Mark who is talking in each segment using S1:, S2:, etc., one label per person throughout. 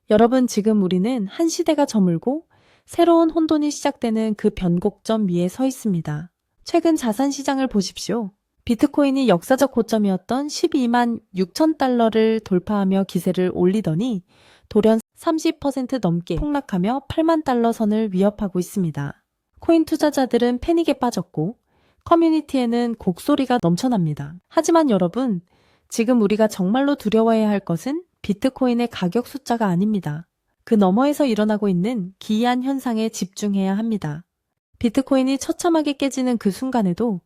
S1: 여러분, 지금 우리는 한 시대가 저물고 새로운 혼돈이 시작되는 그 변곡점 위에 서 있습니다. 최근 자산 시장을 보십시오. 비트코인이 역사적 고점이었던 12만 6천 달러를 돌파하며 기세를 올리더니 돌연 30% 넘게 폭락하며 8만 달러 선을 위협하고 있습니다. 코인 투자자들은 패닉에 빠졌고 커뮤니티에는 곡소리가 넘쳐납니다. 하지만 여러분, 지금 우리가 정말로 두려워해야 할 것은 비트코인의 가격 숫자가 아닙니다. 그 너머에서 일어나고 있는 기이한 현상에 집중해야 합니다. 비트코인이 처참하게 깨지는 그 순간에도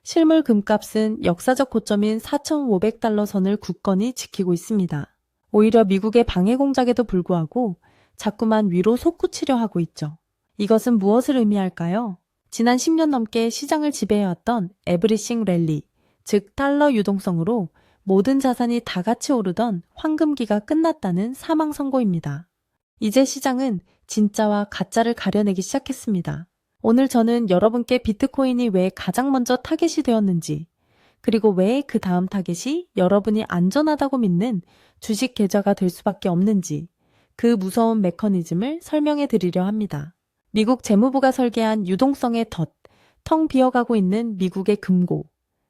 S1: 실물 금값은 역사적 고점인 4,500달러 선을 굳건히 지키고 있습니다. 오히려 미국의 방해 공작에도 불구하고 자꾸만 위로 솟구치려 하고 있죠. 이것은 무엇을 의미할까요? 지난 10년 넘게 시장을 지배해왔던 에브리싱 랠리, 즉 달러 유동성으로 모든 자산이 다 같이 오르던 황금기가 끝났다는 사망 선고입니다. 이제 시장은 진짜와 가짜를 가려내기 시작했습니다. 오늘 저는 여러분께 비트코인이 왜 가장 먼저 타겟이 되었는지, 그리고 왜 그 다음 타겟이 여러분이 안전하다고 믿는 주식 계좌가 될 수밖에 없는지, 그 무서운 메커니즘을 설명해 드리려 합니다. 미국 재무부가 설계한 유동성의 덫, 텅 비어가고 있는 미국의 금고,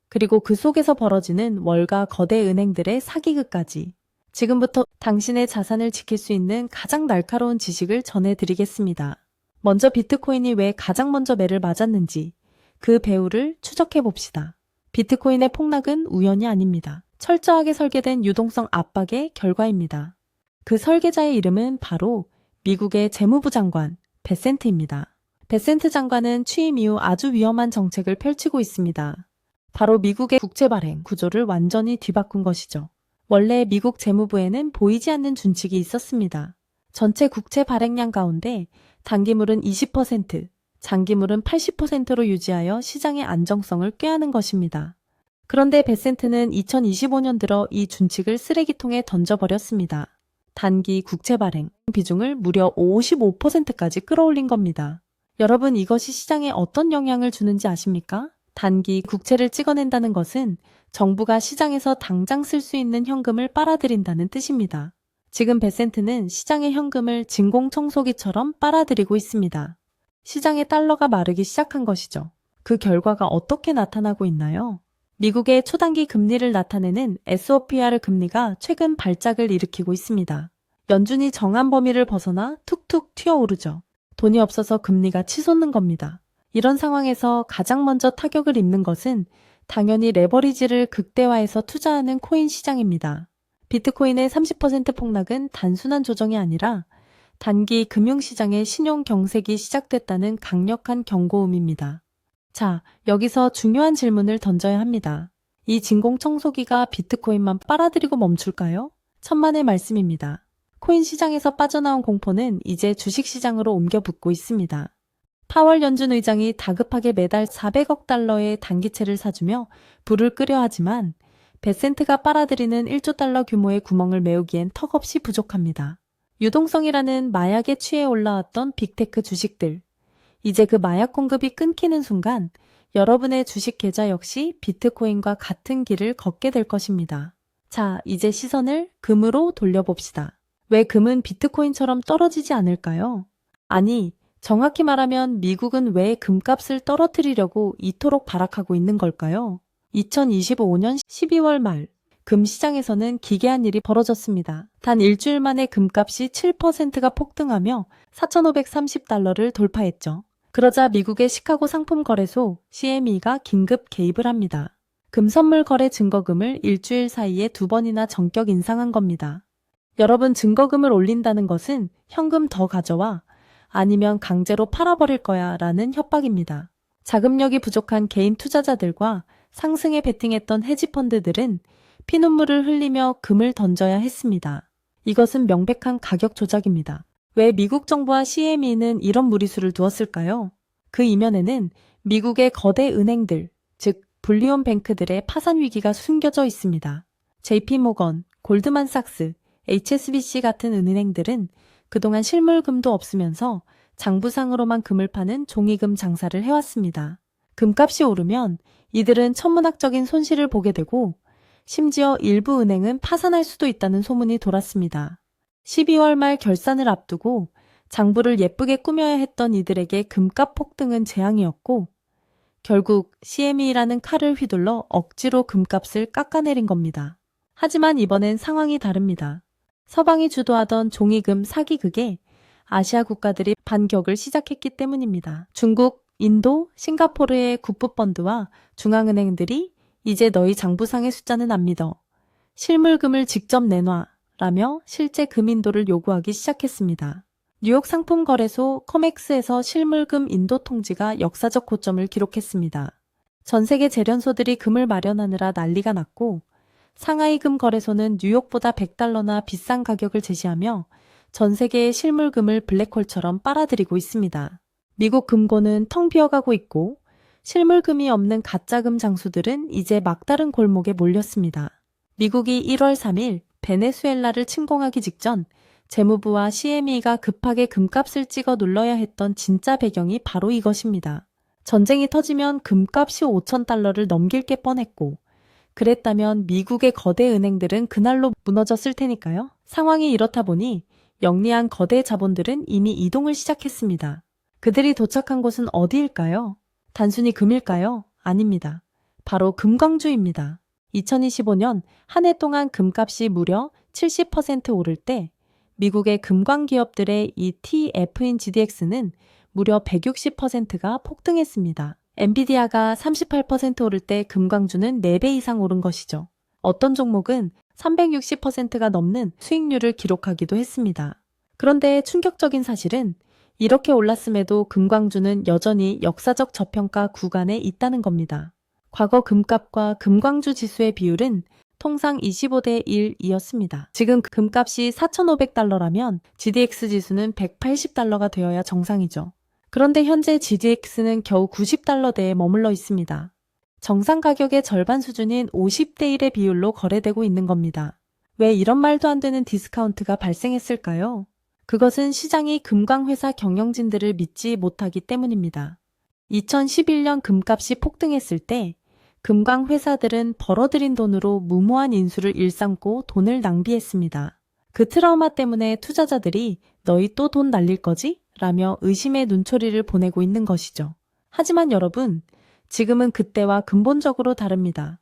S1: 그리고 그 속에서 벌어지는 월가 거대 은행들의 사기극까지. 지금부터 당신의 자산을 지킬 수 있는 가장 날카로운 지식을 전해드리겠습니다. 먼저 비트코인이 왜 가장 먼저 매를 맞았는지 그 배후를 추적해 봅시다. 비트코인의 폭락은 우연이 아닙니다. 철저하게 설계된 유동성 압박의 결과입니다. 그 설계자의 이름은 바로 미국의 재무부 장관 베센트입니다. 베센트 장관은 취임 이후 아주 위험한 정책을 펼치고 있습니다. 바로 미국의 국채 발행 구조를 완전히 뒤바꾼 것이죠. 원래 미국 재무부에는 보이지 않는 준칙이 있었습니다. 전체 국채 발행량 가운데 단기물은 20%, 장기물은 80%로 유지하여 시장의 안정성을 꾀하는 것입니다. 그런데 베센트는 2025년 들어 이 준칙을 쓰레기통에 던져버렸습니다. 단기 국채 발행 비중을 무려 55%까지 끌어올린 겁니다. 여러분, 이것이 시장에 어떤 영향을 주는지 아십니까? 단기 국채를 찍어낸다는 것은 정부가 시장에서 당장 쓸 수 있는 현금을 빨아들인다는 뜻입니다. 지금 베센트는 시장의 현금을 진공청소기처럼 빨아들이고 있습니다. 시장의 달러가 마르기 시작한 것이죠. 그 결과가 어떻게 나타나고 있나요? 미국의 초단기 금리를 나타내는 SOPR 금리가 최근 발작을 일으키고 있습니다. 연준이 정한 범위를 벗어나 툭툭 튀어오르죠. 돈이 없어서 금리가 치솟는 겁니다. 이런 상황에서 가장 먼저 타격을 입는 것은 당연히 레버리지를 극대화해서 투자하는 코인 시장입니다. 비트코인의 30% 폭락은 단순한 조정이 아니라 단기 금융시장의 신용 경색이 시작됐다는 강력한 경고음입니다. 자, 여기서 중요한 질문을 던져야 합니다. 이 진공청소기가 비트코인만 빨아들이고 멈출까요? 천만의 말씀입니다. 코인 시장에서 빠져나온 공포는 이제 주식시장으로 옮겨 붙고 있습니다. 파월 연준 의장이 다급하게 매달 400억 달러의 단기채를 사주며 불을 끄려 하지만 베센트가 빨아들이는 1조 달러 규모의 구멍을 메우기엔 턱없이 부족합니다. 유동성이라는 마약에 취해 올라왔던 빅테크 주식들. 이제 그 마약 공급이 끊기는 순간 여러분의 주식 계좌 역시 비트코인과 같은 길을 걷게 될 것입니다. 자, 이제 시선을 금으로 돌려봅시다. 왜 금은 비트코인처럼 떨어지지 않을까요? 아니, 정확히 말하면 미국은 왜 금값을 떨어뜨리려고 이토록 발악하고 있는 걸까요? 2025년 12월 말 금 시장에서는 기괴한 일이 벌어졌습니다. 단 일주일 만에 금값이 7%가 폭등하며 4,530달러를 돌파했죠. 그러자 미국의 시카고 상품거래소 CME가 긴급 개입을 합니다. 금 선물 거래 증거금을 일주일 사이에 2번이나 전격 인상한 겁니다. 여러분, 증거금을 올린다는 것은 현금 더 가져와 아니면 강제로 팔아버릴 거야 라는 협박입니다. 자금력이 부족한 개인 투자자들과 상승에 베팅했던 헤지펀드들은 피눈물을 흘리며 금을 던져야 했습니다. 이것은 명백한 가격 조작입니다. 왜 미국 정부와 CME는 이런 무리수를 두었을까요? 그 이면에는 미국의 거대 은행들, 즉 불리온 뱅크들의 파산 위기가 숨겨져 있습니다. JP모건, 골드만삭스, HSBC 같은 은행들은 그동안 실물금도 없으면서 장부상으로만 금을 파는 종이금 장사를 해왔습니다. 금값이 오르면 이들은 천문학적인 손실을 보게 되고 심지어 일부 은행은 파산할 수도 있다는 소문이 돌았습니다. 12월 말 결산을 앞두고 장부를 예쁘게 꾸며야 했던 이들에게 금값 폭등은 재앙이었고 결국 CME라는 칼을 휘둘러 억지로 금값을 깎아내린 겁니다. 하지만 이번엔 상황이 다릅니다. 서방이 주도하던 종이금 사기극에 아시아 국가들이 반격을 시작했기 때문입니다. 중국, 인도, 싱가포르의 국부펀드와 중앙은행들이 이제 너희 장부상의 숫자는 안 믿어. 실물금을 직접 내놔 라며 실제 금인도를 요구하기 시작했습니다. 뉴욕 상품거래소 커맥스에서 실물금 인도 통지가 역사적 고점을 기록했습니다. 전 세계 재련소들이 금을 마련하느라 난리가 났고 상하이 금 거래소는 뉴욕보다 100달러나 비싼 가격을 제시하며 전 세계의 실물금을 블랙홀처럼 빨아들이고 있습니다. 미국 금고는 텅 비어가고 있고 실물금이 없는 가짜금 장수들은 이제 막다른 골목에 몰렸습니다. 미국이 1월 3일 베네수엘라를 침공하기 직전 재무부와 CME가 급하게 금값을 찍어 눌러야 했던 진짜 배경이 바로 이것입니다. 전쟁이 터지면 금값이 5,000달러를 넘길 게 뻔했고 그랬다면 미국의 거대 은행들은 그날로 무너졌을 테니까요. 상황이 이렇다 보니 영리한 거대 자본들은 이미 이동을 시작했습니다. 그들이 도착한 곳은 어디일까요? 단순히 금일까요? 아닙니다. 바로 금광주입니다. 2025년 한 해 동안 금값이 무려 70% 오를 때 미국의 금광 기업들의 ETF인 GDX는 무려 160%가 폭등했습니다. 엔비디아가 38% 오를 때 금광주는 4배 이상 오른 것이죠. 어떤 종목은 360%가 넘는 수익률을 기록하기도 했습니다. 그런데 충격적인 사실은 이렇게 올랐음에도 금광주는 여전히 역사적 저평가 구간에 있다는 겁니다. 과거 금값과 금광주 지수의 비율은 통상 25대 1이었습니다. 지금 금값이 4,500달러라면 GDX 지수는 180달러가 되어야 정상이죠. 그런데 현재 GDX는 겨우 90달러대에 머물러 있습니다. 정상 가격의 절반 수준인 50대 1의 비율로 거래되고 있는 겁니다. 왜 이런 말도 안 되는 디스카운트가 발생했을까요? 그것은 시장이 금광회사 경영진들을 믿지 못하기 때문입니다. 2011년 금값이 폭등했을 때 금광 회사들은 벌어들인 돈으로 무모한 인수를 일삼고 돈을 낭비했습니다. 그 트라우마 때문에 투자자들이 너희 또 돈 날릴 거지? 라며 의심의 눈초리를 보내고 있는 것이죠. 하지만 여러분, 지금은 그때와 근본적으로 다릅니다.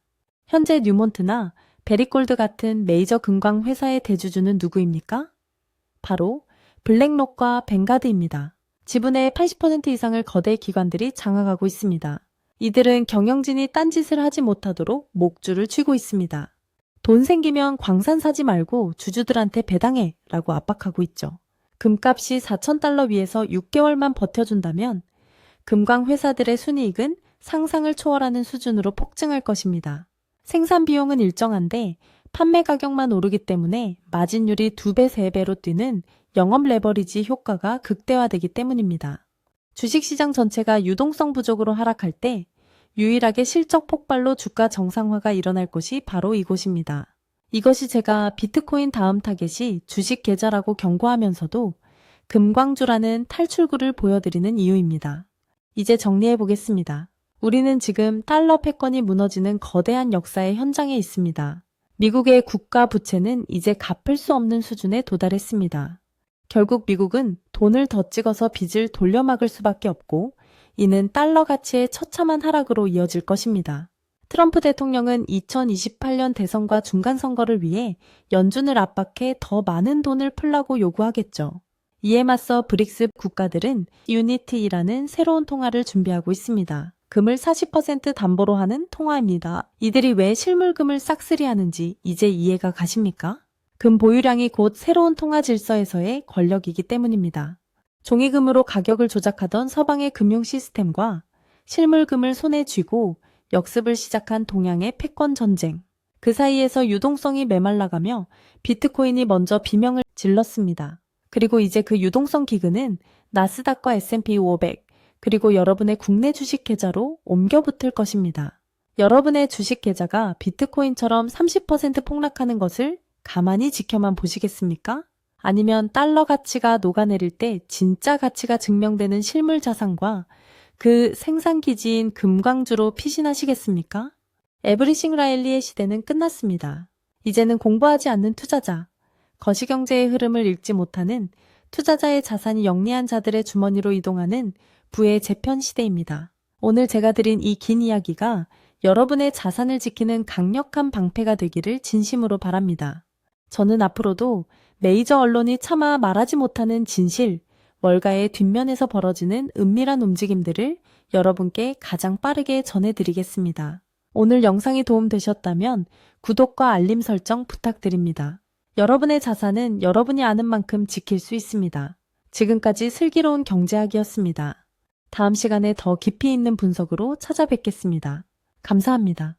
S1: 현재 뉴몬트나 베리골드 같은 메이저 금광 회사의 대주주는 누구입니까? 바로 블랙록과 뱅가드입니다. 지분의 80% 이상을 거대 기관들이 장악하고 있습니다. 이들은 경영진이 딴짓을 하지 못하도록 목줄을 쥐고 있습니다. 돈 생기면 광산 사지 말고 주주들한테 배당해 라고 압박하고 있죠. 금값이 4,000달러 위에서 6개월만 버텨준다면 금광 회사들의 순이익은 상상을 초월하는 수준으로 폭증할 것입니다. 생산 비용은 일정한데 판매 가격만 오르기 때문에 마진율이 2배, 3배로 뛰는 영업 레버리지 효과가 극대화되기 때문입니다. 주식시장 전체가 유동성 부족으로 하락할 때 유일하게 실적 폭발로 주가 정상화가 일어날 곳이 바로 이곳입니다. 이것이 제가 비트코인 다음 타겟이 주식 계좌라고 경고하면서도 금광주라는 탈출구를 보여드리는 이유입니다. 이제 정리해 보겠습니다. 우리는 지금 달러 패권이 무너지는 거대한 역사의 현장에 있습니다. 미국의 국가 부채는 이제 갚을 수 없는 수준에 도달했습니다. 결국 미국은 돈을 더 찍어서 빚을 돌려막을 수밖에 없고 이는 달러 가치의 처참한 하락으로 이어질 것입니다. 트럼프 대통령은 2028년 대선과 중간선거를 위해 연준을 압박해 더 많은 돈을 풀라고 요구하겠죠. 이에 맞서 브릭스 국가들은 유니티라는 새로운 통화를 준비하고 있습니다. 금을 40% 담보로 하는 통화입니다. 이들이 왜 실물금을 싹쓸이하는지 이제 이해가 가십니까? 금 보유량이 곧 새로운 통화 질서에서의 권력이기 때문입니다. 종이금으로 가격을 조작하던 서방의 금융 시스템과 실물금을 손에 쥐고 역습을 시작한 동양의 패권 전쟁. 그 사이에서 유동성이 메말라가며 비트코인이 먼저 비명을 질렀습니다. 그리고 이제 그 유동성 기근은 나스닥과 S&P 500 그리고 여러분의 국내 주식 계좌로 옮겨 붙을 것입니다. 여러분의 주식 계좌가 비트코인처럼 30% 폭락하는 것을 가만히 지켜만 보시겠습니까? 아니면 달러 가치가 녹아내릴 때 진짜 가치가 증명되는 실물 자산과 그 생산기지인 금광주로 피신하시겠습니까? 에브리싱 라일리의 시대는 끝났습니다. 이제는 공부하지 않는 투자자, 거시경제의 흐름을 읽지 못하는 투자자의 자산이 영리한 자들의 주머니로 이동하는 부의 재편 시대입니다. 오늘 제가 드린 이 긴 이야기가 여러분의 자산을 지키는 강력한 방패가 되기를 진심으로 바랍니다. 저는 앞으로도 메이저 언론이 차마 말하지 못하는 진실, 월가의 뒷면에서 벌어지는 은밀한 움직임들을 여러분께 가장 빠르게 전해드리겠습니다. 오늘 영상이 도움되셨다면 구독과 알림 설정 부탁드립니다. 여러분의 자산은 여러분이 아는 만큼 지킬 수 있습니다. 지금까지 슬기로운 경제학이었습니다. 다음 시간에 더 깊이 있는 분석으로 찾아뵙겠습니다. 감사합니다.